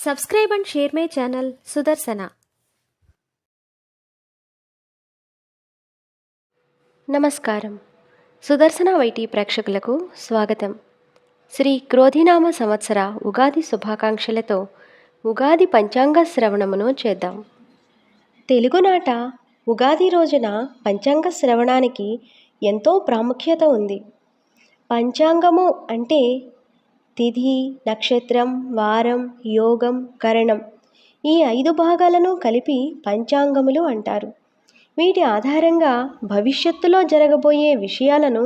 Subscribe and share my channel Sudarsana. నమస్కారం. సుదర్శన YT ప్రేక్షకులకు స్వాగతం. శ్రీ క్రోధినామ సంవత్సర ఉగాది శుభాకాంక్షలతో ఉగాది పంచాంగ శ్రవణమును చేద్దాం. తెలుగునాట ఉగాది రోజున పంచాంగ శ్రవణానికి ఎంతో ప్రాముఖ్యత ఉంది. పంచాంగము అంటే తిథి, నక్షత్రం, వారం, యోగం, కరణం ఈ 5 భాగాలను కలిపి పంచాంగములు అంటారు. వీటి ఆధారంగా భవిష్యత్తులో జరగబోయే విషయాలను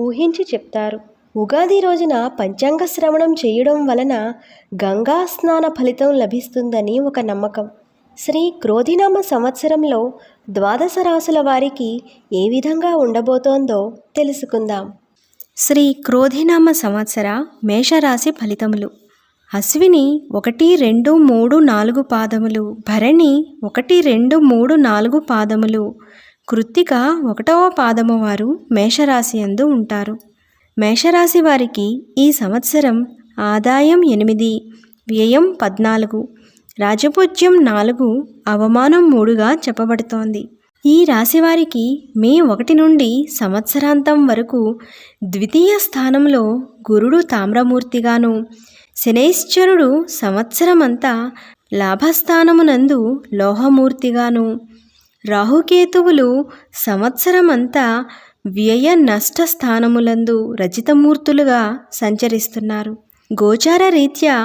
ఊహించి చెప్తారు. ఉగాది రోజున పంచాంగ శ్రవణం చేయడం వలన గంగా స్నాన ఫలితం లభిస్తుందని ఒక నమ్మకం. శ్రీ క్రోధినామ సంవత్సరంలో 12 రాసుల వారికి ఏ విధంగా ఉండబోతోందో తెలుసుకుందాం. శ్రీ క్రోధినామ సంవత్సర మేషరాశి ఫలితములు. అశ్విని 1, 2, 3, 4 పాదములు, భరణి 1, 2, 3, 4 పాదములు, కృత్తిక 1వ పాదము వారు మేషరాశి యందు ఉంటారు. మేషరాశి వారికి ఈ సంవత్సరం ఆదాయం 8, వ్యయం 14, రాజపూజ్యం 4, అవమానం 3గా చెప్పబడుతోంది. ఈ రాశివారికి మే 1 నుండి సంవత్సరాంతం వరకు ద్వితీయ స్థానంలో గురుడు తామ్రమూర్తిగాను, శనైశ్చరుడు సంవత్సరమంతా లాభస్థానమునందు లోహమూర్తిగాను, రాహుకేతువులు సంవత్సరమంతా వ్యయ నష్ట స్థానములందు రజితమూర్తులుగా సంచరిస్తున్నారు. గోచార రీత్యా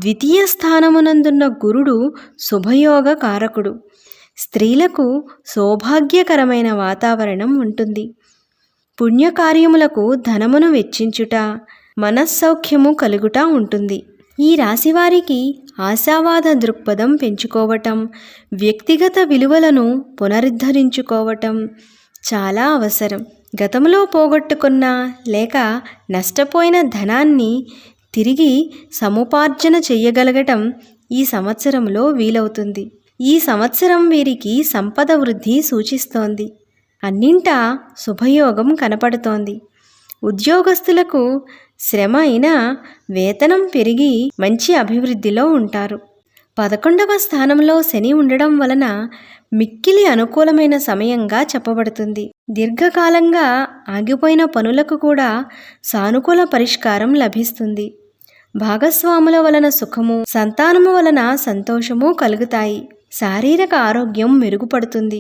ద్వితీయ స్థానమునందున్న గురుడు శుభయోగ కారకుడు. స్త్రీలకు సౌభాగ్యకరమైన వాతావరణం ఉంటుంది. పుణ్యకార్యములకు ధనమును వెచ్చించుట, మనస్సౌఖ్యము కలుగుట ఉంటుంది. ఈ రాశివారికి ఆశావాద దృక్పథం పెంచుకోవటం, వ్యక్తిగత విలువలను పునరుద్ధరించుకోవటం చాలా అవసరం. గతంలో పోగొట్టుకున్న లేక నష్టపోయిన ధనాన్ని తిరిగి సముపార్జన చెయ్యగలగటం ఈ సంవత్సరంలో వీలవుతుంది. ఈ సంవత్సరం వీరికి సంపద వృద్ధి సూచిస్తోంది. అన్నింటా శుభయోగం కనపడుతోంది. ఉద్యోగస్తులకు శ్రమ అయినా వేతనం పెరిగి మంచి అభివృద్ధిలో ఉంటారు. 11వ స్థానంలో శని ఉండడం వలన మిక్కిలి అనుకూలమైన సమయంగా చెప్పబడుతుంది. దీర్ఘకాలంగా ఆగిపోయిన పనులకు కూడా సానుకూల పరిష్కారం లభిస్తుంది. భాగస్వాముల వలన సుఖము, సంతానము వలన సంతోషము కలుగుతాయి. శారీరక ఆరోగ్యం మెరుగుపడుతుంది.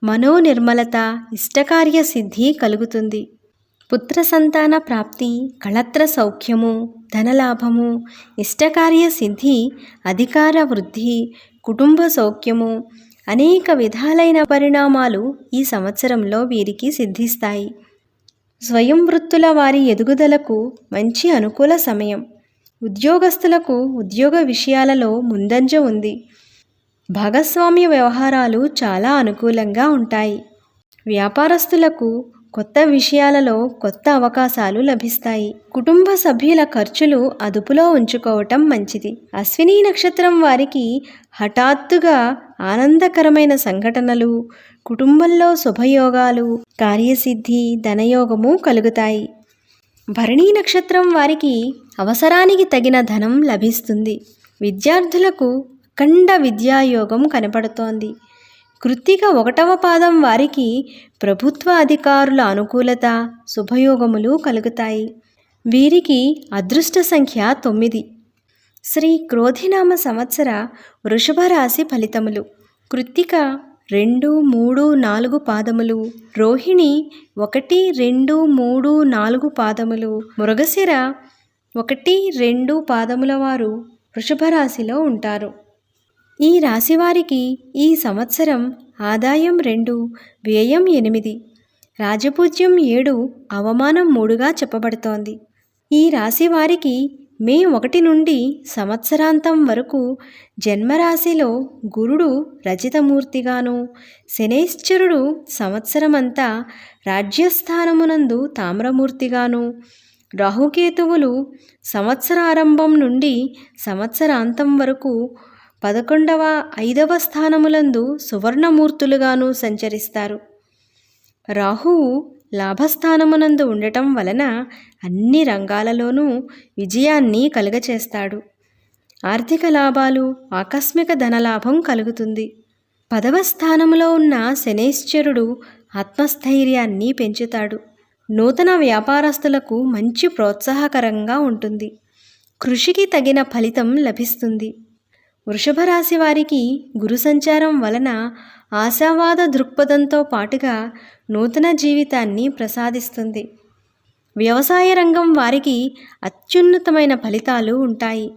మనోనిర్మలత, ఇష్టకార్య సిద్ధి కలుగుతుంది. పుత్ర సంతాన ప్రాప్తి, కళత్ర సౌఖ్యము, ధనలాభము, ఇష్టకార్య సిద్ధి, అధికార వృద్ధి, కుటుంబ సౌఖ్యము, అనేక విధాలైన పరిణామాలు ఈ సంవత్సరంలో వీరికి సిద్ధిస్తాయి. స్వయం వృత్తుల వారి ఎదుగుదలకు మంచి అనుకూల సమయం. ఉద్యోగస్తులకు ఉద్యోగ విషయాలలో ముందంజ ఉంది. భాగస్వామ్య వ్యవహారాలు చాలా అనుకూలంగా ఉంటాయి. వ్యాపారస్తులకు కొత్త విషయాలలో కొత్త అవకాశాలు లభిస్తాయి. కుటుంబ సభ్యుల ఖర్చులు అదుపులో ఉంచుకోవటం మంచిది. అశ్విని నక్షత్రం వారికి హఠాత్తుగా ఆనందకరమైన సంఘటనలు, కుటుంబంలో శుభయోగాలు, కార్యసిద్ధి, ధనయోగము కలుగుతాయి. భరణి నక్షత్రం వారికి అవసరానికి తగిన ధనం లభిస్తుంది. విద్యార్థులకు అఖండ విద్యాయోగం కనపడుతోంది. కృత్తిక 1వ పాదం వారికి ప్రభుత్వ అధికారుల అనుకూలత, శుభయోగములు కలుగుతాయి. వీరికి అదృష్ట సంఖ్య 9. శ్రీ క్రోధినామ సంవత్సర వృషభ రాశి ఫలితములు. కృత్తిక 2, 3, 4 పాదములు, రోహిణి 1, 2, 3, 4 పాదములు, మృగశిర 1, 2 పాదముల వారు వృషభ రాశిలో ఉంటారు. ఈ రాశివారికి ఈ సంవత్సరం ఆదాయం 2, వ్యయం 8, రాజపూజ్యం 7, అవమానం 3గా చెప్పబడుతోంది. ఈ రాశివారికి మే 1 నుండి సంవత్సరాంతం వరకు జన్మరాశిలో గురుడు రజితమూర్తిగాను, శనైశ్చరుడు సంవత్సరమంతా రాజ్యస్థానమునందు తామ్రమూర్తిగాను, రాహుకేతువులు సంవత్సరారంభం నుండి సంవత్సరాంతం వరకు 11వ, 5వ స్థానములందు సువర్ణమూర్తులుగాను సంచరిస్తారు. రాహువు లాభస్థానమునందు ఉండటం వలన అన్ని రంగాలలోనూ విజయాన్ని కలుగచేస్తాడు. ఆర్థిక లాభాలు, ఆకస్మిక ధనలాభం కలుగుతుంది. 10వ స్థానంలో ఉన్న శనైశ్చరుడు ఆత్మస్థైర్యాన్ని పెంచుతాడు. నూతన వ్యాపారస్తులకు మంచి ప్రోత్సాహకరంగా ఉంటుంది. కృషికి తగిన ఫలితం లభిస్తుంది. వృషభ రాశి వారికి గురు సంచారం వలన ఆశావాద దృక్పథంతో పాటుగా నూతన జీవితాన్ని ప్రసాదిస్తుంది. వ్యవసాయ రంగం వారికి అత్యున్నతమైన ఫలితాలు ఉంటాయి.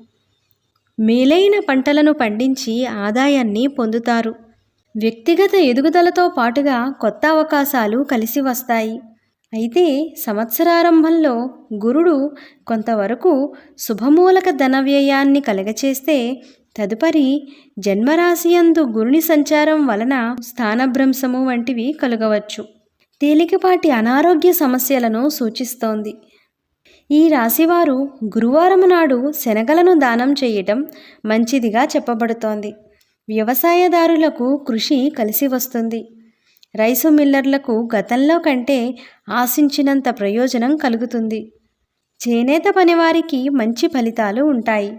మేలైన పంటలను పండించి ఆదాయాన్ని పొందుతారు. వ్యక్తిగత ఎదుగుదలతో పాటుగా కొత్త అవకాశాలు కలిసి వస్తాయి. అయితే సంవత్సరారంభంలో గురుడు కొంతవరకు శుభమూలక ధన వ్యయాన్ని కలగచేస్తే తదుపరి జన్మరాశియందు గురుని సంచారం వలన స్థానభ్రంశము వంటివి కలుగవచ్చు. తేలికపాటి అనారోగ్య సమస్యలను సూచిస్తోంది. ఈ రాశివారు గురువారం నాడు శనగలను దానం చేయటం మంచిదిగా చెప్పబడుతోంది. వ్యవసాయదారులకు కృషి కలిసి వస్తుంది. రైసు మిల్లర్లకు గతంలో కంటే ఆశించినంత ప్రయోజనం కలుగుతుంది. చేనేత పనివారికి మంచి ఫలితాలు ఉంటాయి.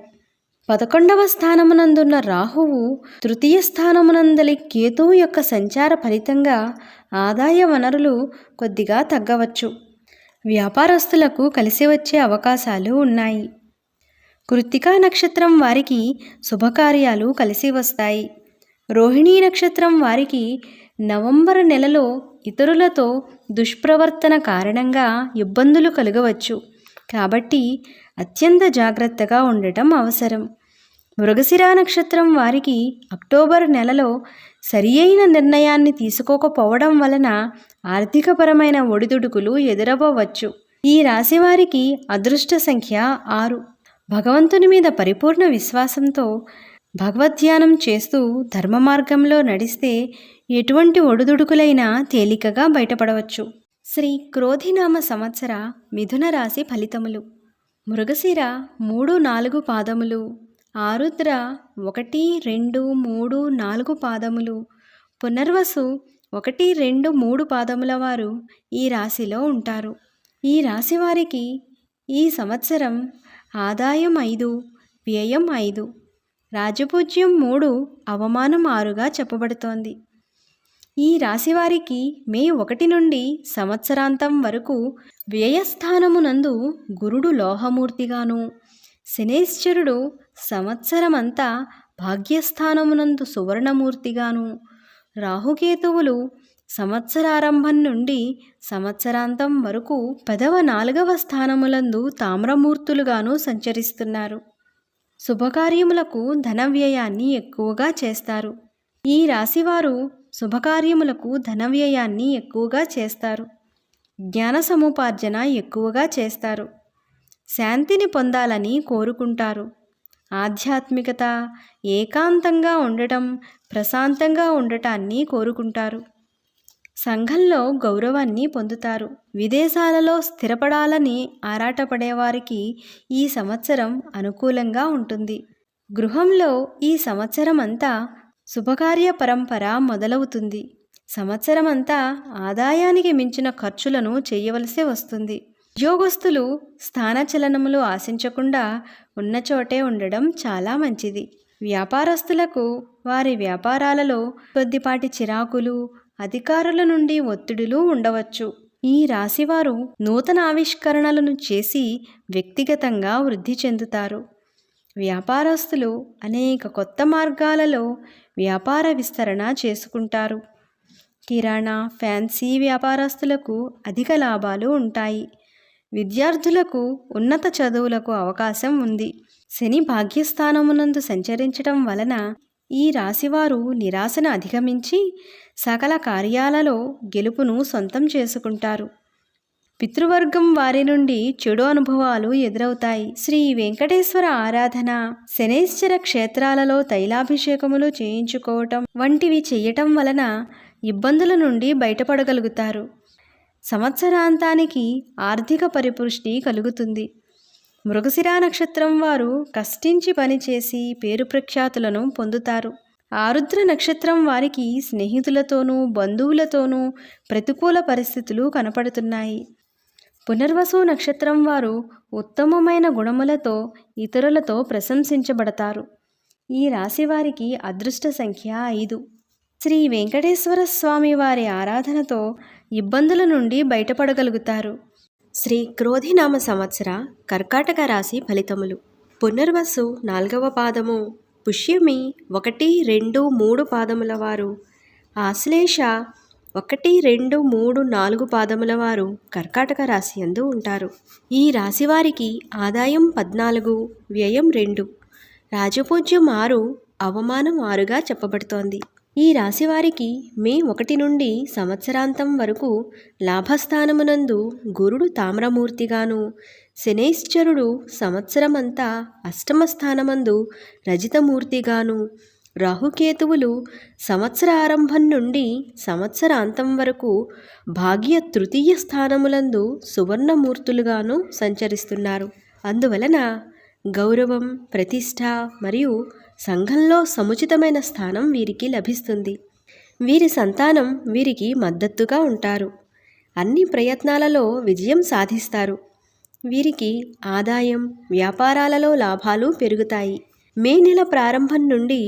11వ స్థానమునందున్న రాహువు తృతీయ స్థానమునందలి కేతువు యొక్క సంచార ఫలితంగా ఆదాయ వనరులు కొద్దిగా తగ్గవచ్చు. వ్యాపారస్తులకు కలిసి వచ్చే అవకాశాలు ఉన్నాయి. కృత్తికా నక్షత్రం వారికి శుభకార్యాలు కలిసి వస్తాయి. రోహిణీ నక్షత్రం వారికి నవంబర్ నెలలో ఇతరులతో దుష్ప్రవర్తన కారణంగా ఇబ్బందులు కలగవచ్చు. కాబట్టి అత్యంత జాగ్రత్తగా ఉండటం అవసరం. మృగశిర నక్షత్రం వారికి అక్టోబర్ నెలలో సరియైన నిర్ణయాన్ని తీసుకోకపోవడం వలన ఆర్థికపరమైన ఒడిదుడుకులు ఎదురవ్వవచ్చు. ఈ రాశి వారికి అదృష్ట సంఖ్య 6. భగవంతుని మీద పరిపూర్ణ విశ్వాసంతో భగవద్ధ్యానం చేస్తూ ధర్మ మార్గంలో నడిస్తే ఎటువంటి ఒడిదుడుకులైనా తేలికగా బయటపడవచ్చు. శ్రీ క్రోధినామ సంవత్సర మిథున రాశి ఫలితములు. మృగశిర 3, 4 పాదములు, ఆరుద్ర 1, 2, 3, 4 పాదములు, పునర్వసు 1, 2, 3 పాదముల వారు ఈ రాశిలో ఉంటారు. ఈ రాశి వారికి ఈ సంవత్సరం ఆదాయం 5, వ్యయం 5, రాజపూజ్యం 3, అవమానం 6గా చెప్పబడుతోంది. ఈ రాశివారికి మే 1 నుండి సంవత్సరాంతం వరకు వ్యయస్థానమునందు గురుడు లోహమూర్తిగాను, శనైశ్చరుడు సంవత్సరమంతా భాగ్యస్థానమునందు సువర్ణమూర్తిగాను, రాహుకేతువులు సంవత్సరారంభం నుండి సంవత్సరాంతం వరకు 10వ 4వ స్థానములందు తామ్రమూర్తులుగాను సంచరిస్తున్నారు. శుభకార్యములకు ధన వ్యయాన్ని ఎక్కువగా చేస్తారు. ఈ రాశివారు శుభకార్యములకు ధన వ్యయాన్ని ఎక్కువగా చేస్తారు. జ్ఞాన సముపార్జన ఎక్కువగా చేస్తారు. శాంతిని పొందాలని కోరుకుంటారు. ఆధ్యాత్మికత, ఏకాంతంగా ఉండటం, ప్రశాంతంగా ఉండటాన్ని కోరుకుంటారు. సంఘంలో గౌరవాన్ని పొందుతారు. విదేశాలలో స్థిరపడాలని ఆరాటపడేవారికి ఈ సంవత్సరం అనుకూలంగా ఉంటుంది. గృహంలో ఈ సంవత్సరం అంతా శుభకార్య పరంపర మొదలవుతుంది. సంవత్సరమంతా ఆదాయానికి మించిన ఖర్చులను చేయవలసి వస్తుంది. ఉద్యోగస్తులు స్థానచలనములు ఆశించకుండా ఉన్న చోటే ఉండడం చాలా మంచిది. వ్యాపారస్తులకు వారి వ్యాపారాలలో కొద్దిపాటి చిరాకులు, అధికారుల నుండి ఒత్తిడులు ఉండవచ్చు. ఈ రాశివారు నూతన ఆవిష్కరణలను చేసి వ్యక్తిగతంగా వృద్ధి చెందుతారు. వ్యాపారస్తులు అనేక కొత్త మార్గాలలో వ్యాపార విస్తరణ చేసుకుంటారు. కిరాణా, ఫ్యాన్సీ వ్యాపారస్తులకు అధిక లాభాలు ఉంటాయి. విద్యార్థులకు ఉన్నత చదువులకు అవకాశం ఉంది. శని భాగ్యస్థానమునందు సంచరించడం వలన ఈ రాశివారు నిరాశను అధిగమించి సకల కార్యాలలో గెలుపును సొంతం చేసుకుంటారు. పితృవర్గం వారి నుండి చెడు అనుభవాలు ఎదురవుతాయి. శ్రీ వెంకటేశ్వర ఆరాధన, శనైశ్చర క్షేత్రాలలో తైలాభిషేకములు చేయించుకోవటం వంటివి చేయటం వలన ఇబ్బందుల నుండి బయటపడగలుగుతారు. సంవత్సరాంతానికి ఆర్థిక పరిపుష్టి కలుగుతుంది. మృగశిర నక్షత్రం వారు కష్టించి పనిచేసి పేరు ప్రఖ్యాతులను పొందుతారు. ఆరుద్ర నక్షత్రం వారికి స్నేహితులతోనూ బంధువులతోనూ ప్రతికూల పరిస్థితులు కనపడుతున్నాయి. పునర్వసు నక్షత్రం వారు ఉత్తమమైన గుణములతో ఇతరులతో ప్రశంసించబడతారు. ఈ రాశి వారికి అదృష్ట సంఖ్య 5. శ్రీ వెంకటేశ్వర స్వామి వారి ఆరాధనతో ఇబ్బందుల నుండి బయటపడగలుగుతారు. శ్రీ క్రోధినామ సంవత్సర కర్కాటక రాశి ఫలితములు. పునర్వసు 4వ పాదము, పుష్యమి 1, 2, 3 పాదముల వారు, ఆశ్లేష 1, 2, 3, 4 పాదముల వారు కర్కాటక రాశి యందు ఉంటారు. ఈ రాశి వారికి ఆదాయం 14, వ్యయం 2, రాజపూజ్యం 6, అవమానం 6గా చెప్పబడుతోంది. ఈ రాశి వారికి మే 1 నుండి సంవత్సరాంతం వరకు లాభస్థానమునందు గురుడు తామ్రమూర్తిగాను, శనైశ్చరుడు సంవత్సరమంతా అష్టమ స్థానమందు రజితమూర్తిగాను, రాహుకేతువులు సంవత్సర ఆరంభం నుండి సంవత్సరాంతం వరకు భాగ్య తృతీయ స్థానములందు సువర్ణమూర్తులుగాను సంచరిస్తున్నారు. అందువలన గౌరవం, ప్రతిష్ట మరియు సంఘంలో సముచితమైన స్థానం వీరికి లభిస్తుంది. వీరి సంతానం వీరికి మద్దతుగా ఉంటారు. అన్ని ప్రయత్నాలలో విజయం సాధిస్తారు. వీరికి ఆదాయం, వ్యాపారాలలో లాభాలు పెరుగుతాయి. మే నెల ప్రారంభం నుండి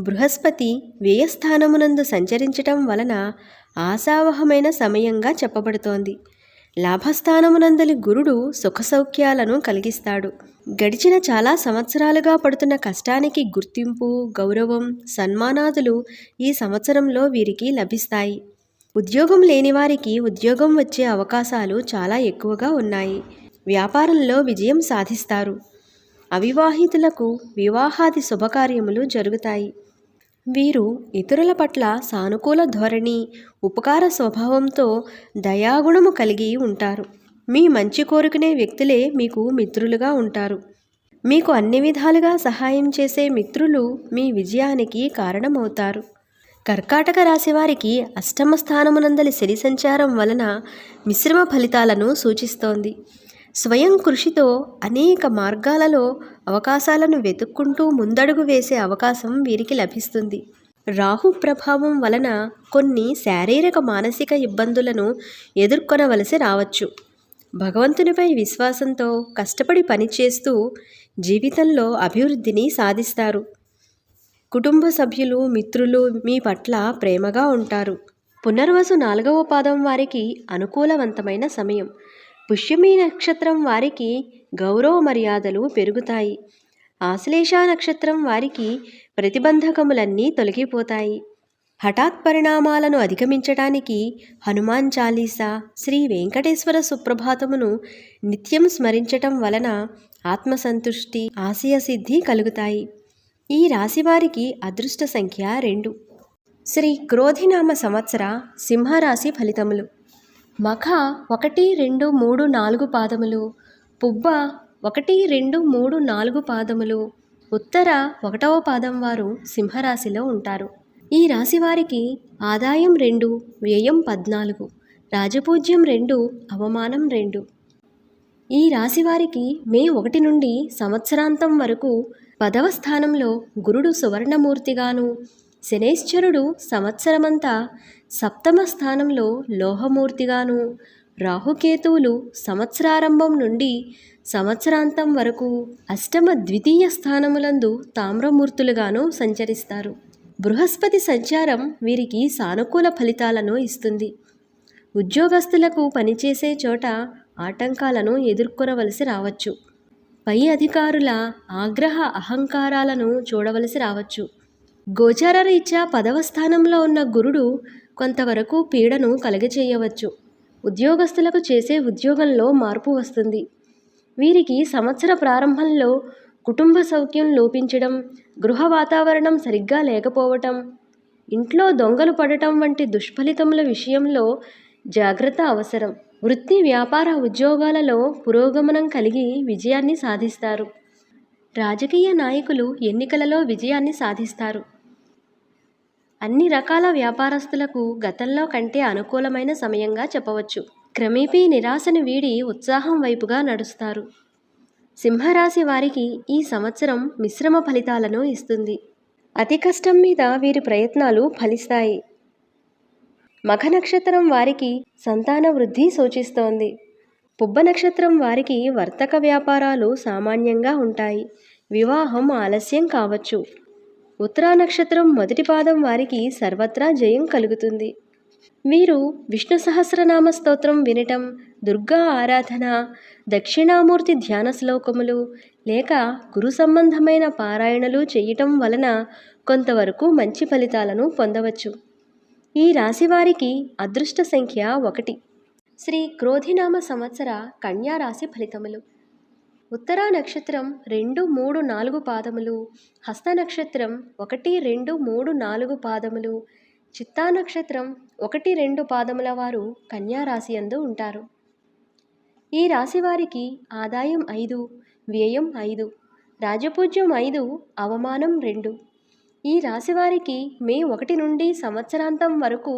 బృహస్పతి వ్యయస్థానమునందు సంచరించటం వలన ఆశావహమైన సమయంగా చెప్పబడుతోంది. లాభస్థానమునందలి గురుడు సుఖసౌఖ్యాలను కలిగిస్తాడు. గడిచిన చాలా సంవత్సరాలుగా పడుతున్న కష్టానికి గుర్తింపు, గౌరవం, సన్మానాదులు ఈ సంవత్సరంలో వీరికి లభిస్తాయి. ఉద్యోగం లేని వారికి ఉద్యోగం వచ్చే అవకాశాలు చాలా ఎక్కువగా ఉన్నాయి. వ్యాపారంలో విజయం సాధిస్తారు. అవివాహితులకు వివాహాది శుభకార్యములు జరుగుతాయి. వీరు ఇతరుల పట్ల సానుకూల ధోరణి, ఉపకార స్వభావంతో దయాగుణము కలిగి ఉంటారు. మీ మంచి కోరుకునే వ్యక్తులే మీకు మిత్రులుగా ఉంటారు. మీకు అన్ని విధాలుగా సహాయం చేసే మిత్రులు మీ విజయానికి కారణమవుతారు. కర్కాటక రాశి వారికి అష్టమ స్థానమునందలి శని సంచారం వలన మిశ్రమ ఫలితాలను సూచిస్తోంది. స్వయం కృషితో అనేక మార్గాలలో అవకాశాలను వెతుక్కుంటూ ముందడుగు వేసే అవకాశం వీరికి లభిస్తుంది. రాహు ప్రభావం వలన కొన్ని శారీరక, మానసిక ఇబ్బందులను ఎదుర్కొనవలసి రావచ్చు. భగవంతునిపై విశ్వాసంతో కష్టపడి పనిచేస్తూ జీవితంలో అభివృద్ధిని సాధిస్తారు. కుటుంబ సభ్యులు, మిత్రులు మీ పట్ల ప్రేమగా ఉంటారు. పునర్వసు 4వ పాదం వారికి అనుకూలవంతమైన సమయం. పుష్యమి నక్షత్రం వారికి గౌరవ మర్యాదలు పెరుగుతాయి. ఆశ్లేష నక్షత్రం వారికి ప్రతిబంధకములన్నీ తొలగిపోతాయి. హఠాత్ పరిణామాలను అధిగమించటానికి హనుమాన్ చాలీసా, శ్రీ వెంకటేశ్వర సుప్రభాతమును నిత్యం స్మరించటం వలన ఆత్మసంతుష్టి, ఆశయసిద్ధి కలుగుతాయి. ఈ రాశివారికి అదృష్ట సంఖ్య 2. శ్రీ క్రోధినామ సంవత్సర సింహరాశి ఫలితములు. మఖ 1, 2, 3, 4 పాదములు, పుబ్బ 1, 2, 3, 4 పాదములు, ఉత్తర 1వ పాదం వారు సింహరాశిలో ఉంటారు. ఈ రాశి వారికి ఆదాయం 2, వ్యయం 14, రాజపూజ్యం 2, అవమానం 2. ఈ రాశి వారికి మే 1 నుండి సంవత్సరాంతం వరకు 10వ స్థానంలో గురుడు సువర్ణమూర్తిగాను, శనైశ్చరుడు సంవత్సరమంతా సప్తమ స్థానంలో లోహమూర్తిగాను, రాహుకేతువులు సంవత్సరారంభం నుండి సంవత్సరాంతం వరకు అష్టమ ద్వితీయ స్థానములందు తామ్రమూర్తులుగాను సంచరిస్తారు. బృహస్పతి సంచారం వీరికి సానుకూల ఫలితాలను ఇస్తుంది. ఉద్యోగస్తులకు పనిచేసే చోట ఆటంకాలను ఎదుర్కొనవలసి రావచ్చు. పై అధికారుల ఆగ్రహ అహంకారాలను చూడవలసి రావచ్చు. గోచార రీత్యా 10వ స్థానంలో ఉన్న గురుడు కొంతవరకు పీడను కలుగచేయవచ్చు. ఉద్యోగస్తులకు చేసే ఉద్యోగంలో మార్పు వస్తుంది. వీరికి సంవత్సర ప్రారంభంలో కుటుంబ సౌఖ్యం లోపించడం, గృహ వాతావరణం సరిగ్గా లేకపోవటం, ఇంట్లో దొంగలు పడటం వంటి దుష్ఫలితముల విషయంలో జాగ్రత్త అవసరం. వృత్తి, వ్యాపార, ఉద్యోగాలలో పురోగమనం కలిగి విజయాన్ని సాధిస్తారు. రాజకీయ నాయకులు ఎన్నికలలో విజయాన్ని సాధిస్తారు. అన్ని రకాల వ్యాపారస్తులకు గతంలో కంటే అనుకూలమైన సమయంగా చెప్పవచ్చు. క్రమేపీ నిరాశను వీడి ఉత్సాహం వైపుగా నడుస్తారు. సింహరాశి వారికి ఈ సంవత్సరం మిశ్రమ ఫలితాలను ఇస్తుంది. అతి కష్టం మీద వీరి ప్రయత్నాలు ఫలిస్తాయి. మఖ నక్షత్రం వారికి సంతాన వృద్ధి సూచిస్తోంది. పుబ్బ నక్షత్రం వారికి వర్తక వ్యాపారాలు సామాన్యంగా ఉంటాయి. వివాహం ఆలస్యం కావచ్చు. ఉత్తరా నక్షత్రం మొదటి పాదం వారికి సర్వత్రా జయం కలుగుతుంది. వీరు విష్ణు సహస్రనామ స్తోత్రం వినటం, దుర్గా ఆరాధన, దక్షిణామూర్తి ధ్యాన శ్లోకములు లేక గురు సంబంధమైన పారాయణలు చేయటం వలన కొంతవరకు మంచి ఫలితాలను పొందవచ్చు. ఈ రాశి వారికి అదృష్ట సంఖ్య 1. శ్రీ క్రోధినామ సంవత్సర కన్యా రాశి ఫలితములు. ఉత్తరా నక్షత్రం 2, 3, 4 పాదములు, హస్త నక్షత్రం 1, 2, 3, 4 పాదములు, చిత్తా నక్షత్రం 1, 2 పాదముల వారు కన్యా రాశి యందు ఉంటారు. ఈ రాశి వారికి ఆదాయం 5, వ్యయం 5, రాజపూజ్యం 5, అవమానం 2. ఈ రాశి వారికి మే 1 నుండి సంవత్సరాంతం వరకు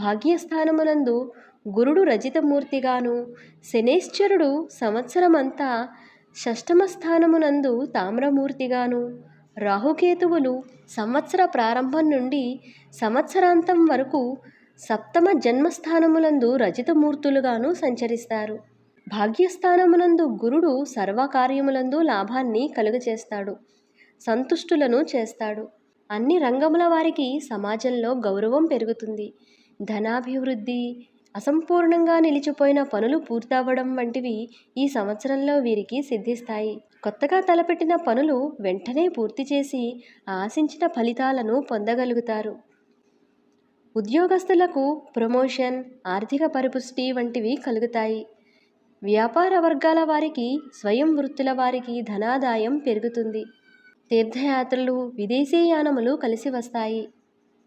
భాగ్యస్థానమునందు గురుడు రజితమూర్తిగాను, శనేశ్వరుడు సంవత్సరమంతా షష్టమ స్థానమునందు తామ్రమూర్తిగాను, రాహుకేతువులు సంవత్సర ప్రారంభం నుండి సంవత్సరాంతం వరకు సప్తమ జన్మస్థానములందు రజితమూర్తులుగాను సంచరిస్తారు. భాగ్యస్థానమునందు గురుడు సర్వకార్యములందు లాభాన్ని కలుగచేస్తాడు, సంతుష్టులను చేస్తాడు. అన్ని రంగముల వారికి సమాజంలో గౌరవం పెరుగుతుంది. ధనాభివృద్ధి, అసంపూర్ణంగా నిలిచిపోయిన పనులు పూర్తవ్వడం వంటివి ఈ సంవత్సరంలో వీరికి సిద్ధిస్తాయి. కొత్తగా తలపెట్టిన పనులు వెంటనే పూర్తి చేసి ఆశించిన ఫలితాలను పొందగలుగుతారు. ఉద్యోగస్తులకు ప్రమోషన్, ఆర్థిక పరిపుష్టి వంటివి కలుగుతాయి. వ్యాపార వర్గాల వారికి, స్వయం వృత్తుల వారికి ధనాదాయం పెరుగుతుంది. తీర్థయాత్రలు, విదేశీయానములు కలిసి వస్తాయి.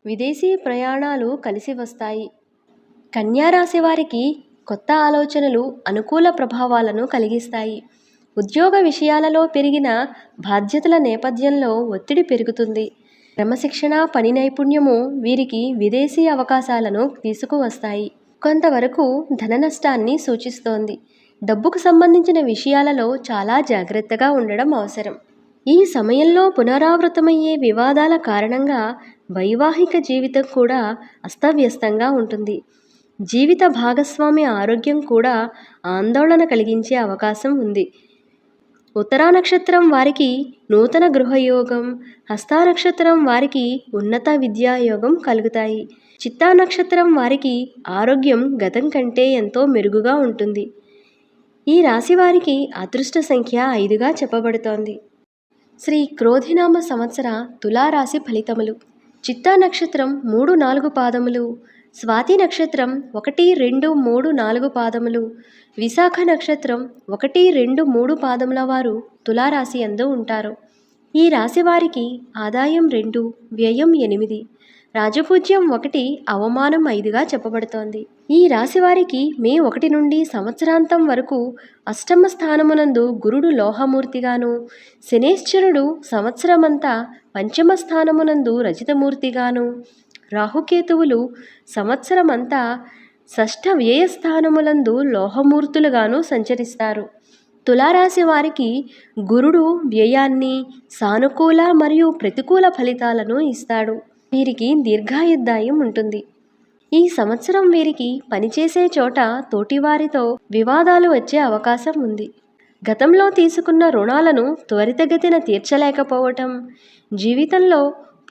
విదేశీ ప్రయాణాలు కలిసి వస్తాయి. కన్యారాశి వారికి కొత్త ఆలోచనలు అనుకూల ప్రభావాలను కలిగిస్తాయి. ఉద్యోగ విషయాలలో పెరిగిన బాధ్యతల నేపథ్యంలో ఒత్తిడి పెరుగుతుంది. క్రమశిక్షణ, పని నైపుణ్యము వీరికి విదేశీ అవకాశాలను తీసుకువస్తాయి. కొంతవరకు ధన నష్టాన్ని సూచిస్తోంది. డబ్బుకు సంబంధించిన విషయాలలో చాలా జాగ్రత్తగా ఉండడం అవసరం. ఈ సమయంలో పునరావృతమయ్యే వివాదాల కారణంగా వైవాహిక జీవితం కూడా అస్తవ్యస్తంగా ఉంటుంది. జీవిత భాగస్వామి ఆరోగ్యం కూడా ఆందోళన కలిగించే అవకాశం ఉంది. ఉత్తరా నక్షత్రం వారికి నూతన గృహయోగం, హస్తా నక్షత్రం వారికి ఉన్నత విద్యాయోగం కలుగుతాయి. చిత్తా నక్షత్రం వారికి ఆరోగ్యం గతం కంటే ఎంతో మెరుగుగా ఉంటుంది. ఈ రాశి వారికి అదృష్ట సంఖ్య 5గా చెప్పబడుతోంది. శ్రీ క్రోధినామ సంవత్సర తులారాశి ఫలితములు. చిత్తా నక్షత్రం 3, 4 పాదములు, స్వాతి నక్షత్రం 1, 2, 3, 4 పాదములు, విశాఖ నక్షత్రం 1, 2, 3 పాదముల వారు తులారాశి యందు ఉంటారు. ఈ రాశి వారికి ఆదాయం 2, వ్యయం 8, రాజపూజ్యం 1, అవమానం 5గా చెప్పబడుతోంది. ఈ రాశి వారికి మే 1 నుండి సంవత్సరాంతం వరకు అష్టమ స్థానమునందు గురుడు లోహమూర్తిగాను, శనేశ్వరుడు సంవత్సరమంతా పంచమ స్థానమునందు రజితమూర్తిగాను, రాహుకేతువులు సంవత్సరమంతా షష్ఠ వ్యయస్థానములందు లోహమూర్తులుగాను సంచరిస్తారు. తులారాశి వారికి గురుడు వ్యయాన్ని, సానుకూల మరియు ప్రతికూల ఫలితాలను ఇస్తాడు. వీరికి దీర్ఘాయుర్దాయం ఉంటుంది. ఈ సంవత్సరం వీరికి పనిచేసే చోట తోటివారితో వివాదాలు వచ్చే అవకాశం ఉంది. గతంలో తీసుకున్న రుణాలను త్వరితగతిన తీర్చలేకపోవటం, జీవితంలో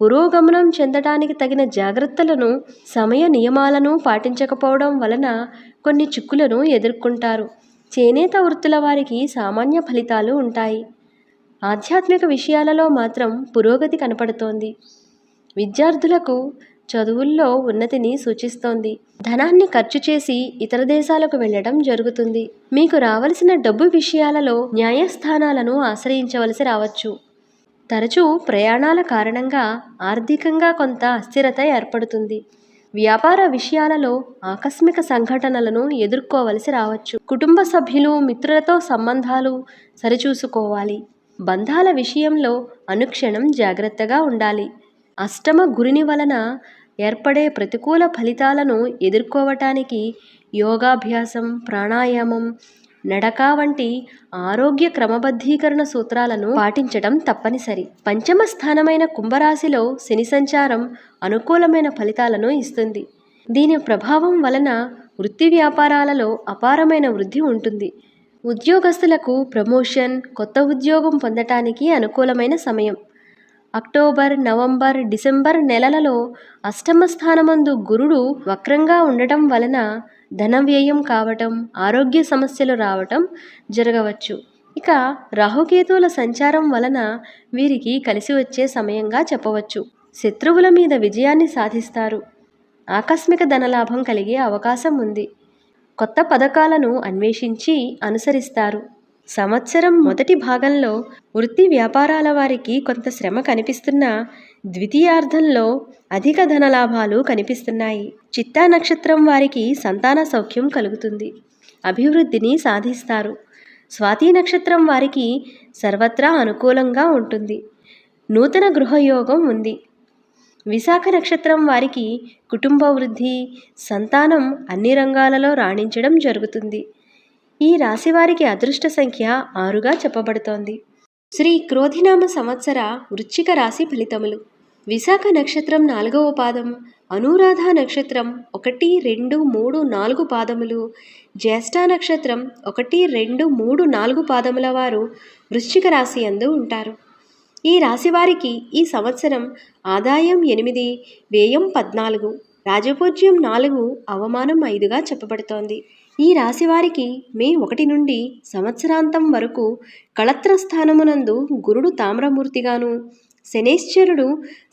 పురోగమనం చెందడానికి తగిన జాగ్రత్తలను, సమయ నియమాలను పాటించకపోవడం వలన కొన్ని చిక్కులను ఎదుర్కొంటారు. చేనేత వృత్తుల వారికి సామాన్య ఫలితాలు ఉంటాయి. ఆధ్యాత్మిక విషయాలలో మాత్రం పురోగతి కనపడుతోంది. విద్యార్థులకు చదువుల్లో ఉన్నతిని సూచిస్తోంది. ధనాన్ని ఖర్చు చేసి ఇతర దేశాలకు వెళ్ళడం జరుగుతుంది. మీకు రావలసిన డబ్బు విషయాలలో న్యాయస్థానాలను ఆశ్రయించవలసి రావచ్చు. తరచూ ప్రయాణాల కారణంగా ఆర్థికంగా కొంత అస్థిరత ఏర్పడుతుంది. వ్యాపార విషయాలలో ఆకస్మిక సంఘటనలను ఎదుర్కోవలసి రావచ్చు. కుటుంబ సభ్యులు, మిత్రులతో సంబంధాలు సరిచూసుకోవాలి. బంధాల విషయంలో అనుక్షణం జాగ్రత్తగా ఉండాలి. అష్టమ గురుని వలన ఏర్పడే ప్రతికూల ఫలితాలను ఎదుర్కోవటానికి యోగాభ్యాసం, ప్రాణాయామం, నడక వంటి ఆరోగ్య క్రమబద్ధీకరణ సూత్రాలను పాటించడం తప్పనిసరి. పంచమ స్థానమైన కుంభరాశిలో శని సంచారం అనుకూలమైన ఫలితాలను ఇస్తుంది. దీని ప్రభావం వలన వృత్తి వ్యాపారాలలో అపారమైన వృద్ధి ఉంటుంది. ఉద్యోగస్తులకు ప్రమోషన్, కొత్త ఉద్యోగం పొందటానికి అనుకూలమైన సమయం. అక్టోబర్, నవంబర్, డిసెంబర్ నెలలలో అష్టమ స్థానమందు గురుడు వక్రంగా ఉండటం వలన ధన వ్యయం కావటం, ఆరోగ్య సమస్యలు రావటం జరగవచ్చు. ఇక రాహుకేతువుల సంచారం వలన వీరికి కలిసి వచ్చే సమయంగా చెప్పవచ్చు. శత్రువుల మీద విజయాన్ని సాధిస్తారు. ఆకస్మిక ధనలాభం కలిగే అవకాశం ఉంది. కొత్త పథకాలను అన్వేషించి అనుసరిస్తారు. సంవత్సరం మొదటి భాగంలో వృత్తి వ్యాపారాల వారికి కొంత శ్రమ కనిపిస్తున్నా ద్వితీయార్థంలో అధిక ధనలాభాలు కనిపిస్తున్నాయి. చిత్తా నక్షత్రం వారికి సంతాన సౌఖ్యం కలుగుతుంది. అభివృద్ధిని సాధిస్తారు. స్వాతి నక్షత్రం వారికి సర్వత్రా అనుకూలంగా ఉంటుంది. నూతన గృహయోగం ఉంది. విశాఖ నక్షత్రం వారికి కుటుంబ వృద్ధి, సంతానం అన్ని రంగాలలో రాణించడం జరుగుతుంది. ఈ రాశి వారికి అదృష్ట సంఖ్య 6గా చెప్పబడుతోంది. శ్రీ క్రోధినామ సంవత్సర వృశ్చిక రాశి ఫలితములు. విశాఖ నక్షత్రం 4వ పాదం, అనురాధ నక్షత్రం 1, 2, 3, 4 పాదములు, జ్యేష్ఠ నక్షత్రం 1, 2, 3, 4 పాదముల వారు వృశ్చిక రాశి యందు ఉంటారు. ఈ రాశి వారికి ఈ సంవత్సరం ఆదాయం 8, వ్యయం 14, రాజపూజ్యం 4, అవమానం 5గా చెప్పబడుతోంది. ఈ రాశి వారికి మే 1 నుండి సంవత్సరాంతం వరకు కళత్ర స్థానమునందు గురుడు తామ్రమూర్తిగాను, శనేశ్వరుడు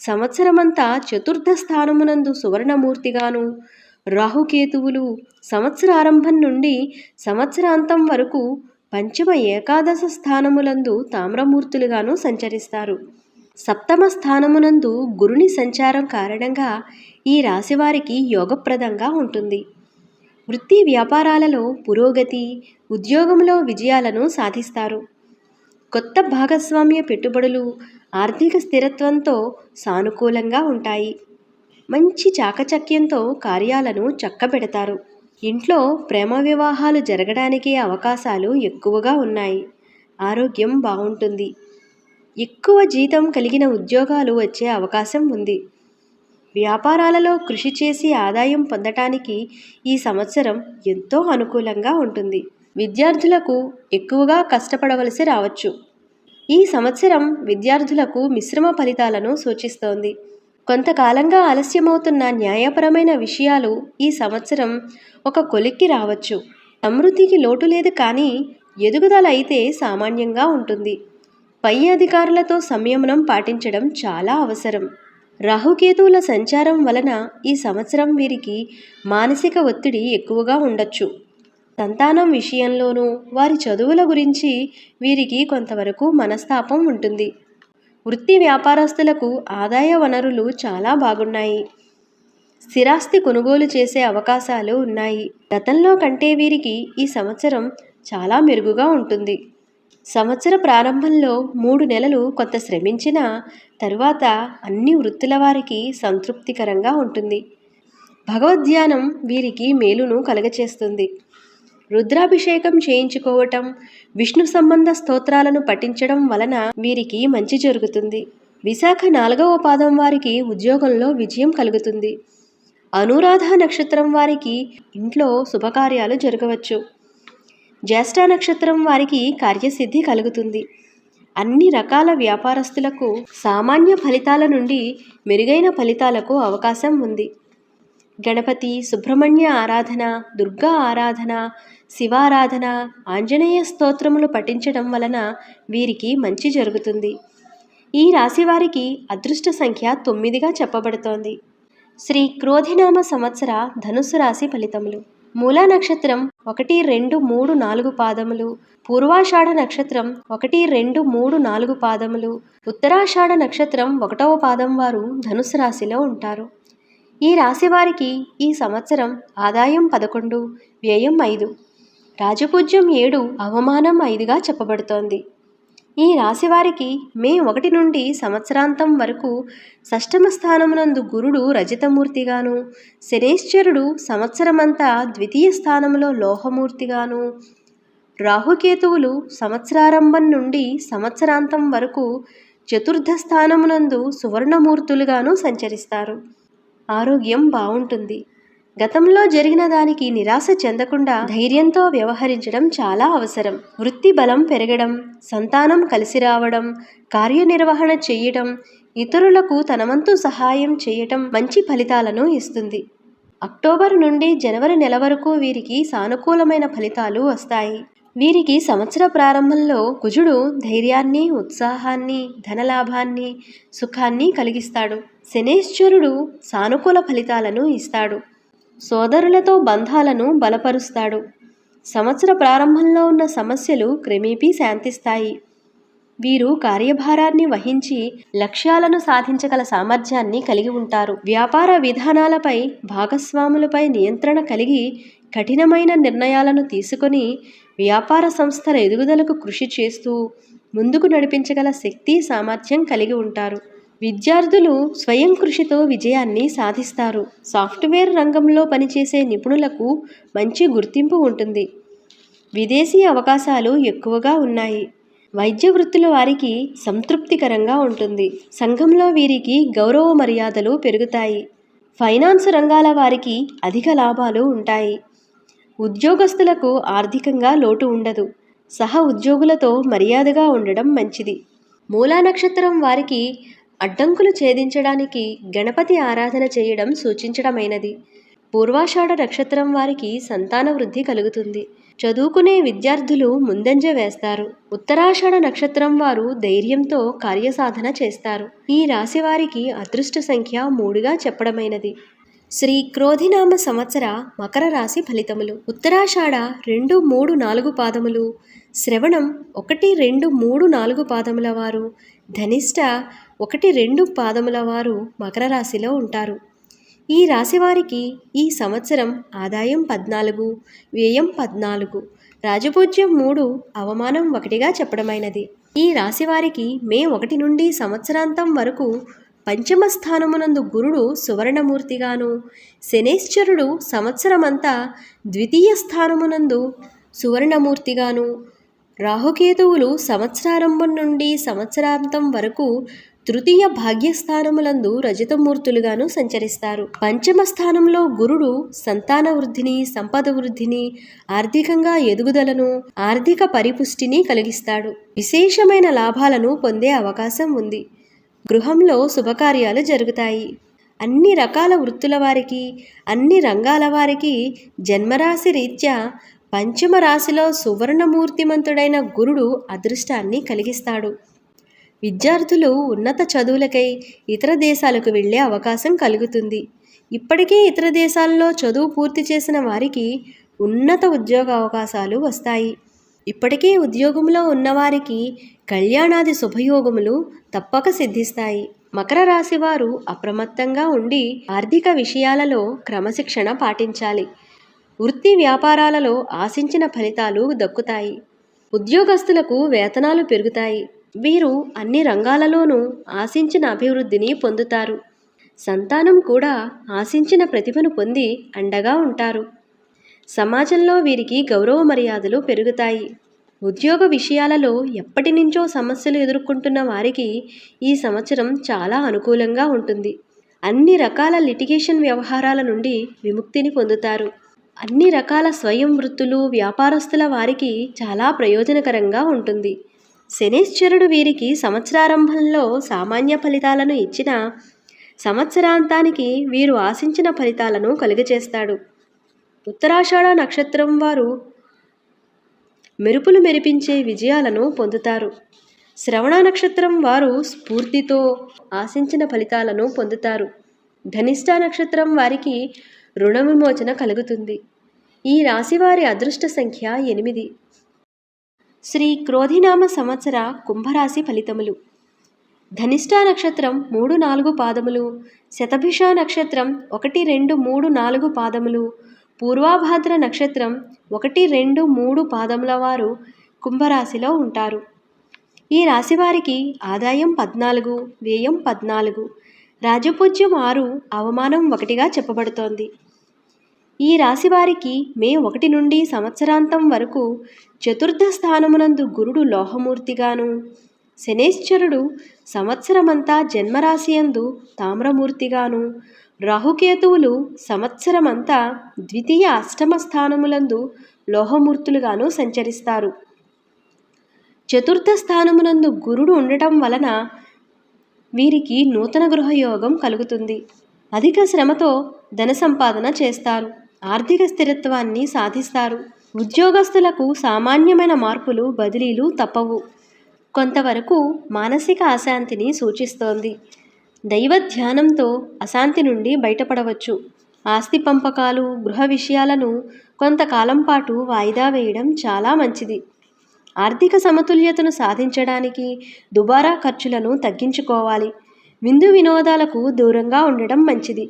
సంవత్సరమంతా చతుర్థ స్థానమునందు సువర్ణమూర్తిగాను, రాహుకేతువులు సంవత్సరారంభం నుండి సంవత్సరాంతం వరకు పంచమ ఏకాదశ స్థానములందు తామ్రమూర్తులుగాను సంచరిస్తారు. సప్తమ స్థానమునందు గురుని సంచారం కారణంగా ఈ రాశివారికి యోగప్రదంగా ఉంటుంది. వృత్తి వ్యాపారాలలో పురోగతి, ఉద్యోగంలో విజయాలను సాధిస్తారు. కొత్త భాగస్వామ్య పెట్టుబడులు ఆర్థిక స్థిరత్వంతో సానుకూలంగా ఉంటాయి. మంచి చాకచక్యంతో కార్యాలను చక్కబెడతారు. ఇంట్లో ప్రేమ వివాహాలు జరగడానికి అవకాశాలు ఎక్కువగా ఉన్నాయి. ఆరోగ్యం బాగుంటుంది. ఎక్కువ జీతం కలిగిన ఉద్యోగాలు వచ్చే అవకాశం ఉంది. వ్యాపారాలలో కృషి చేసి ఆదాయం పొందటానికి ఈ సంవత్సరం ఎంతో అనుకూలంగా ఉంటుంది. విద్యార్థులకు ఎక్కువగా కష్టపడవలసి రావచ్చు. ఈ సంవత్సరం విద్యార్థులకు మిశ్రమ ఫలితాలను సూచిస్తోంది. కొంతకాలంగా ఆలస్యమవుతున్న న్యాయపరమైన విషయాలు ఈ సంవత్సరం ఒక కొలిక్కి రావచ్చు. సమృద్ధికి లోటు లేదు, కానీ ఎదుగుదల అయితే సామాన్యంగా ఉంటుంది. పై అధికారులతో సంయమనం పాటించడం చాలా అవసరం. రాహుకేతువుల సంచారం వలన ఈ సంవత్సరం వీరికి మానసిక ఒత్తిడి ఎక్కువగా ఉండొచ్చు. సంతానం విషయంలోనూ వారి చదువుల గురించి వీరికి కొంతవరకు మనస్తాపం ఉంటుంది. వృత్తి వ్యాపారస్తులకు ఆదాయ వనరులు చాలా బాగున్నాయి. స్థిరాస్తి కొనుగోలు చేసే అవకాశాలు ఉన్నాయి. గతంలో కంటే వీరికి ఈ సంవత్సరం చాలా మెరుగుగా ఉంటుంది. సంవత్సర ప్రారంభంలో 3 నెలలు కొంత శ్రమించిన తరువాత అన్ని వృత్తుల వారికి సంతృప్తికరంగా ఉంటుంది. భగవద్ధ్యానం వీరికి మేలును కలగచేస్తుంది. రుద్రాభిషేకం చేయించుకోవటం, విష్ణు సంబంధ స్తోత్రాలను పఠించడం వలన వీరికి మంచి జరుగుతుంది. విశాఖ 4వ పాదం వారికి ఉద్యోగంలో విజయం కలుగుతుంది. అనురాధ నక్షత్రం వారికి ఇంట్లో శుభకార్యాలు జరగవచ్చు. జ్యేష్ఠ నక్షత్రం వారికి కార్యసిద్ధి కలుగుతుంది. అన్ని రకాల వ్యాపారస్తులకు సామాన్య ఫలితాల నుండి మెరుగైన ఫలితాలకు అవకాశం ఉంది. గణపతి, సుబ్రహ్మణ్య ఆరాధన, దుర్గా ఆరాధన, శివారాధన, ఆంజనేయ స్తోత్రములు పఠించడం వలన వీరికి మంచి జరుగుతుంది. ఈ రాశి వారికి అదృష్ట సంఖ్య 9గా చెప్పబడుతోంది. శ్రీ క్రోధినామ సంవత్సర ధనుస్సు రాశి ఫలితములు. మూలా నక్షత్రం 1, 2, 3, 4 పాదములు, పూర్వాషాఢ నక్షత్రం 1, 2, 3, 4 పాదములు, ఉత్తరాషాఢ నక్షత్రం 1వ పాదం వారు ధనుస్సు రాశిలో ఉంటారు. ఈ రాశి వారికి ఈ సంవత్సరం ఆదాయం 11, వ్యయం 5, రాజపూజ్యం 7, అవమానం 5గా చెప్పబడుతోంది. ఈ రాశి వారికి మే 1 నుండి సంవత్సరాంతం వరకు షష్టమ స్థానమునందు గురుడు రజతమూర్తిగాను, శనేశ్వరుడు సంవత్సరమంతా ద్వితీయ స్థానంలో లోహమూర్తిగాను, రాహుకేతువులు సంవత్సరారంభం నుండి సంవత్సరాంతం వరకు చతుర్థ స్థానమునందు సువర్ణమూర్తులుగాను సంచరిస్తారు. ఆరోగ్యం బాగుంటుంది. గతంలో జరిగిన దానికి నిరాశ చెందకుండా ధైర్యంతో వ్యవహరించడం చాలా అవసరం. వృత్తి బలం పెరగడం, సంతానం కలిసి రావడం, కార్యనిర్వహణ చేయటం, ఇతరులకు తన వంతు సహాయం చేయటం మంచి ఫలితాలను ఇస్తుంది. అక్టోబర్ నుండి జనవరి నెల వరకు వీరికి సానుకూలమైన ఫలితాలు వస్తాయి. వీరికి సంవత్సర ప్రారంభంలో కుజుడు ధైర్యాన్ని, ఉత్సాహాన్ని, ధనలాభాన్ని, సుఖాన్ని కలిగిస్తాడు. శనేశ్వరుడు సానుకూల ఫలితాలను ఇస్తాడు. సోదరులతో బంధాలను బలపరుస్తాడు. సంవత్సర ప్రారంభంలో ఉన్న సమస్యలు క్రమేపీ శాంతిస్తాయి. వీరు కార్యభారాన్ని వహించి లక్ష్యాలను సాధించగల సామర్థ్యాన్ని కలిగి ఉంటారు. వ్యాపార విధానాలపై, భాగస్వాములపై నియంత్రణ కలిగి కఠినమైన నిర్ణయాలను తీసుకొని వ్యాపార సంస్థల ఎదుగుదలకు కృషి చేస్తూ ముందుకు నడిపించగల శక్తి, సామర్థ్యం కలిగి ఉంటారు. విద్యార్థులు స్వయం కృషితో విజయాన్ని సాధిస్తారు. సాఫ్ట్వేర్ రంగంలో పనిచేసే నిపుణులకు మంచి గుర్తింపు ఉంటుంది. విదేశీ అవకాశాలు ఎక్కువగా ఉన్నాయి. వైద్య వృత్తుల వారికి సంతృప్తికరంగా ఉంటుంది. సంఘంలో వీరికి గౌరవ మర్యాదలు పెరుగుతాయి. ఫైనాన్స్ రంగాల వారికి అధిక లాభాలు ఉంటాయి. ఉద్యోగస్తులకు ఆర్థికంగా లోటు ఉండదు. సహ ఉద్యోగులతో మర్యాదగా ఉండడం మంచిది. మూలా నక్షత్రం వారికి అడ్డంకులు ఛేదించడానికి గణపతి ఆరాధన చేయడం సూచించడమైనది. పూర్వాషాఢ నక్షత్రం వారికి సంతాన వృద్ధి కలుగుతుంది. చదువుకునే విద్యార్థులు ముందంజ వేస్తారు. ఉత్తరాషాఢ నక్షత్రం వారు ధైర్యంతో కార్యసాధన చేస్తారు. ఈ రాశి వారికి అదృష్ట సంఖ్య 3గా చెప్పడమైనది. శ్రీ క్రోధినామ సంవత్సర మకర రాశి ఫలితములు. ఉత్తరాషాఢ 2, 3, 4 పాదములు, శ్రవణం 1, 2, 3, 4 పాదముల వారు, ధనిష్ట 1, 2 పాదముల వారు మకర రాశిలో ఉంటారు. ఈ రాశి వారికి ఈ సంవత్సరం ఆదాయం 14, వ్యయం 14, రాజపూజ్యం 3, అవమానం 1గా చెప్పడమైనది. ఈ రాశి వారికి మే 1 నుండి సంవత్సరాంతం వరకు పంచమ స్థానమునందు గురుడు సువర్ణమూర్తిగాను, శనేశ్వరుడు సంవత్సరమంతా ద్వితీయ స్థానమునందు సువర్ణమూర్తిగాను, రాహుకేతువులు సంవత్సరారంభం నుండి సంవత్సరాంతం వరకు తృతీయ భాగ్యస్థానములందు రజతమూర్తులుగాను సంచరిస్తారు. పంచమ స్థానంలో గురుడు సంతాన వృద్ధిని, సంపద వృద్ధిని, ఆర్థికంగా ఎదుగుదలను, ఆర్థిక పరిపుష్టిని కలిగిస్తాడు. విశేషమైన లాభాలను పొందే అవకాశం ఉంది. గృహంలో శుభకార్యాలు జరుగుతాయి. అన్ని రకాల వృత్తుల వారికి, అన్ని రంగాల వారికి జన్మరాశి రీత్యా పంచమ రాశిలో సువర్ణమూర్తిమంతుడైన గురుడు అదృష్టాన్ని కలిగిస్తాడు. విద్యార్థులు ఉన్నత చదువులకై ఇతర దేశాలకు వెళ్ళే అవకాశం కలుగుతుంది. ఇప్పటికే ఇతర దేశాల్లో చదువు పూర్తి చేసిన వారికి ఉన్నత ఉద్యోగ అవకాశాలు వస్తాయి. ఇప్పటికే ఉద్యోగంలో ఉన్నవారికి కళ్యాణాది శుభయోగములు తప్పక సిద్ధిస్తాయి. మకర రాశి వారు అప్రమత్తంగా ఉండి ఆర్థిక విషయాలలో క్రమశిక్షణ పాటించాలి. వృత్తి వ్యాపారాలలో ఆశించిన ఫలితాలు దక్కుతాయి. ఉద్యోగస్తులకు వేతనాలు పెరుగుతాయి. వీరు అన్ని రంగాలలోనూ ఆశించిన అభివృద్ధిని పొందుతారు. సంతానం కూడా ఆశించిన ప్రతిభను పొంది అండగా ఉంటారు. సమాజంలో వీరికి గౌరవ మర్యాదలు పెరుగుతాయి. ఉద్యోగ విషయాలలో ఎప్పటి నుంచో సమస్యలు ఎదుర్కొంటున్న వారికి ఈ సంవత్సరం చాలా అనుకూలంగా ఉంటుంది. అన్ని రకాల లిటిగేషన్ వ్యవహారాల నుండి విముక్తిని పొందుతారు. అన్ని రకాల స్వయం వృత్తులు, వ్యాపారస్తుల వారికి చాలా ప్రయోజనకరంగా ఉంటుంది. శనేశ్వరుడు వీరికి సంవత్సరారంభంలో సామాన్య ఫలితాలను ఇచ్చిన సంవత్సరాంతానికి వీరు ఆశించిన ఫలితాలను కలుగచేస్తాడు. ఉత్తరాషాఢ నక్షత్రం వారు మెరుపులు మెరిపించే విజయాలను పొందుతారు. శ్రవణ నక్షత్రం వారు స్ఫూర్తితో ఆశించిన ఫలితాలను పొందుతారు. ధనిష్ట నక్షత్రం వారికి రుణ విమోచన కలుగుతుంది. ఈ రాశివారి అదృష్ట సంఖ్య 8. శ్రీ క్రోధినామ సంవత్సర కుంభరాశి ఫలితములు. ధనిష్ట నక్షత్రం 3, 4 పాదములు, శతభిష నక్షత్రం 1, 2, 3, 4 పాదములు, పూర్వాభాద్ర నక్షత్రం 1, 2, 3 పాదముల వారు కుంభరాశిలో ఉంటారు. ఈ రాశివారికి ఆదాయం 14, వ్యయం 14, రాజపూజ్యం 6, అవమానం 1గా చెప్పబడుతోంది. ఈ రాశివారికి మే 1 నుండి సంవత్సరాంతం వరకు చతుర్థ స్థానమునందు గురుడు లోహమూర్తిగాను, శనేశ్వరుడు సంవత్సరమంతా జన్మరాశియందు తామ్రమూర్తిగాను, రాహుకేతువులు సంవత్సరమంతా ద్వితీయ అష్టమ స్థానములందు లోహమూర్తులుగాను సంచరిస్తారు. చతుర్థ స్థానమునందు గురుడు ఉండటం వలన వీరికి నూతన గృహయోగం కలుగుతుంది. అధిక శ్రమతో ధన సంపాదన చేస్తారు. ఆర్థిక స్థిరత్వాన్ని సాధిస్తారు. ఉద్యోగస్తులకు సామాన్యమైన మార్పులు, బదిలీలు తప్పవు. కొంతవరకు మానసిక అశాంతిని సూచిస్తోంది. దైవ ధ్యానంతో అశాంతి నుండి బయటపడవచ్చు. ఆస్తి పంపకాలు, గృహ విషయాలను కొంతకాలం పాటు వాయిదా వేయడం చాలా మంచిది. ఆర్థిక సమతుల్యతను సాధించడానికి దుబారా ఖర్చులను తగ్గించుకోవాలి. విందు వినోదాలకు దూరంగా ఉండడం మంచిది.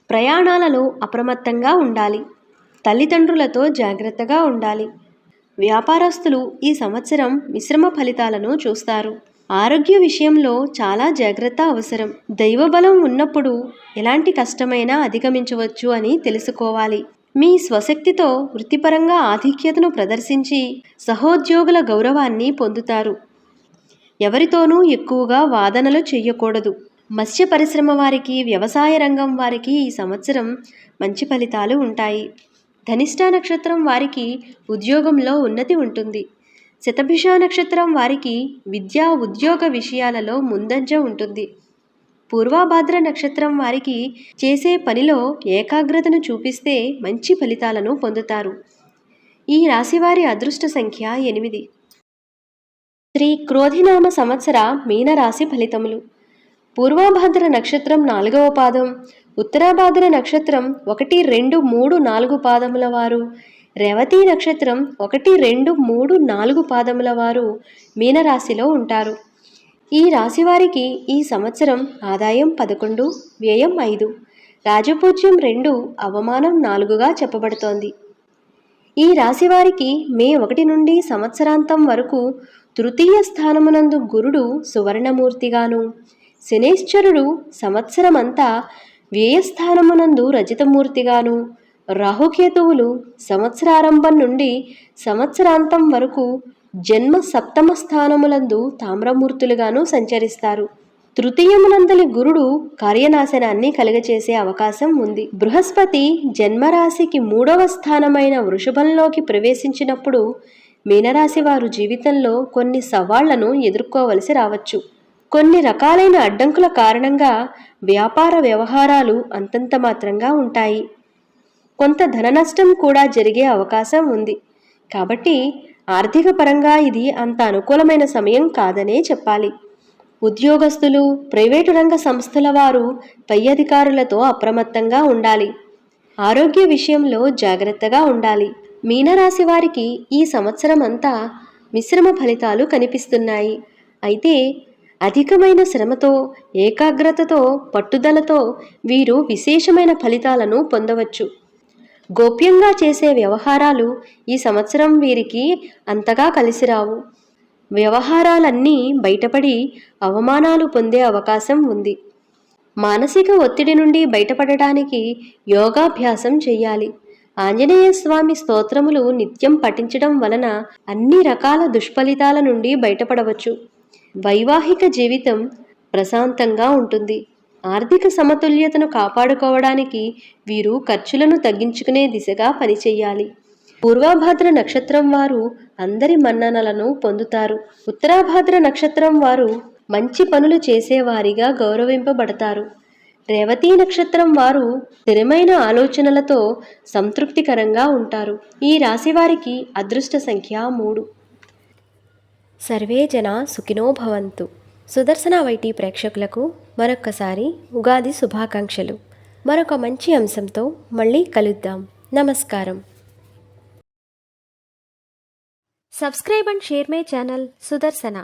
ప్రయాణాలలో అప్రమత్తంగా ఉండాలి. తల్లిదండ్రులతో జాగ్రత్తగా ఉండాలి. వ్యాపారస్తులు ఈ సంవత్సరం మిశ్రమ ఫలితాలను చూస్తారు. ఆరోగ్య విషయంలో చాలా జాగ్రత్త అవసరం. దైవబలం ఉన్నప్పుడు ఎలాంటి కష్టమైనా అధిగమించవచ్చు అని తెలుసుకోవాలి. మీ స్వశక్తితో వృత్తిపరంగా ఆధిక్యతను ప్రదర్శించి సహోద్యోగుల గౌరవాన్ని పొందుతారు. ఎవరితోనూ ఎక్కువగా వాదనలు చేయకూడదు. మత్స్య పరిశ్రమ వారికి, వ్యవసాయ రంగం వారికి ఈ సంవత్సరం మంచి ఫలితాలు ఉంటాయి. ధనిష్ట నక్షత్రం వారికి ఉద్యోగంలో ఉన్నతి ఉంటుంది. శతభిష నక్షత్రం వారికి విద్యా ఉద్యోగ విషయాలలో ముందంజ ఉంటుంది. పూర్వభాద్ర నక్షత్రం వారికి చేసే పనిలో ఏకాగ్రతను చూపిస్తే మంచి ఫలితాలను పొందుతారు. ఈ రాశివారి అదృష్ట సంఖ్య 8. శ్రీ క్రోధినామ సంవత్సర మీనరాశి ఫలితములు. పూర్వభాద్ర నక్షత్రం 4వ పాదం, ఉత్తరాభాద్ర నక్షత్రం 1, 2, 3, 4 పాదముల వారు, రేవతి నక్షత్రం 1, 2, 3, 4 పాదముల వారు మీనరాశిలో ఉంటారు. ఈ రాశివారికి ఈ సంవత్సరం ఆదాయం 11, వ్యయం 5, రాజపూజ్యం 2, అవమానం 4గా చెప్పబడుతోంది. ఈ రాశివారికి మే 1 నుండి సంవత్సరాంతం వరకు తృతీయ స్థానమునందు గురుడు సువర్ణమూర్తిగాను, శనేశ్వరుడు సంవత్సరమంతా వ్యయస్థానమునందు రజితమూర్తిగాను, రాహుకేతువులు సంవత్సరారంభం నుండి సంవత్సరాంతం వరకు జన్మ సప్తమ స్థానములందు తామ్రమూర్తులుగాను సంచరిస్తారు. తృతీయమునందలి గురుడు కార్యనాశనాన్ని కలుగచేసే అవకాశం ఉంది. బృహస్పతి జన్మరాశికి 3వ స్థానమైన వృషభంలోకి ప్రవేశించినప్పుడు మీనరాశి వారు జీవితంలో కొన్ని సవాళ్లను ఎదుర్కోవలసి రావచ్చు. కొన్ని రకాలైన అడ్డంకుల కారణంగా వ్యాపార వ్యవహారాలు అంతంత మాత్రంగా ఉంటాయి. కొంత ధన నష్టం కూడా జరిగే అవకాశం ఉంది. కాబట్టి ఆర్థిక పరంగా ఇది అంత అనుకూలమైన సమయం కాదనే చెప్పాలి. ఉద్యోగస్తులు, ప్రైవేటు రంగ సంస్థల వారు పై అధికారులతో అప్రమత్తంగా ఉండాలి. ఆరోగ్య విషయంలో జాగ్రత్తగా ఉండాలి. మీనరాశి వారికి ఈ సంవత్సరం అంతా మిశ్రమ ఫలితాలు కనిపిస్తున్నాయి. అయితే అధికమైన శ్రమతో, ఏకాగ్రతతో, పట్టుదలతో వీరు విశేషమైన ఫలితాలను పొందవచ్చు. గోప్యంగా చేసే వ్యవహారాలు ఈ సంవత్సరం వీరికి అంతగా కలిసిరావు. వ్యవహారాలన్నీ బయటపడి అవమానాలు పొందే అవకాశం ఉంది. మానసిక ఒత్తిడి నుండి బయటపడటానికి యోగాభ్యాసం చేయాలి. ఆంజనేయ స్వామి స్తోత్రములు నిత్యం పఠించడం వలన అన్ని రకాల దుష్ఫలితాల నుండి బయటపడవచ్చు. వైవాహిక జీవితం ప్రశాంతంగా ఉంటుంది. ఆర్థిక సమతుల్యతను కాపాడుకోవడానికి వీరు ఖర్చులను తగ్గించుకునే దిశగా పనిచేయాలి. పూర్వభాద్ర నక్షత్రం వారు అందరి మన్ననలను పొందుతారు. ఉత్తరాభాద్ర నక్షత్రం వారు మంచి పనులు చేసేవారిగా గౌరవింపబడతారు. రేవతి నక్షత్రం వారు స్థిరమైన ఆలోచనలతో సంతృప్తికరంగా ఉంటారు. ఈ రాశి వారికి అదృష్ట సంఖ్య 3. సర్వే జన సుఖినో భవంతు. సుదర్శన వైటీ ప్రేక్షకులకు మరొక్కసారి ఉగాది శుభాకాంక్షలు. మరొక మంచి అంశంతో మళ్ళీ కలుద్దాం. నమస్కారం. Subscribe and share my channel Sudarsana.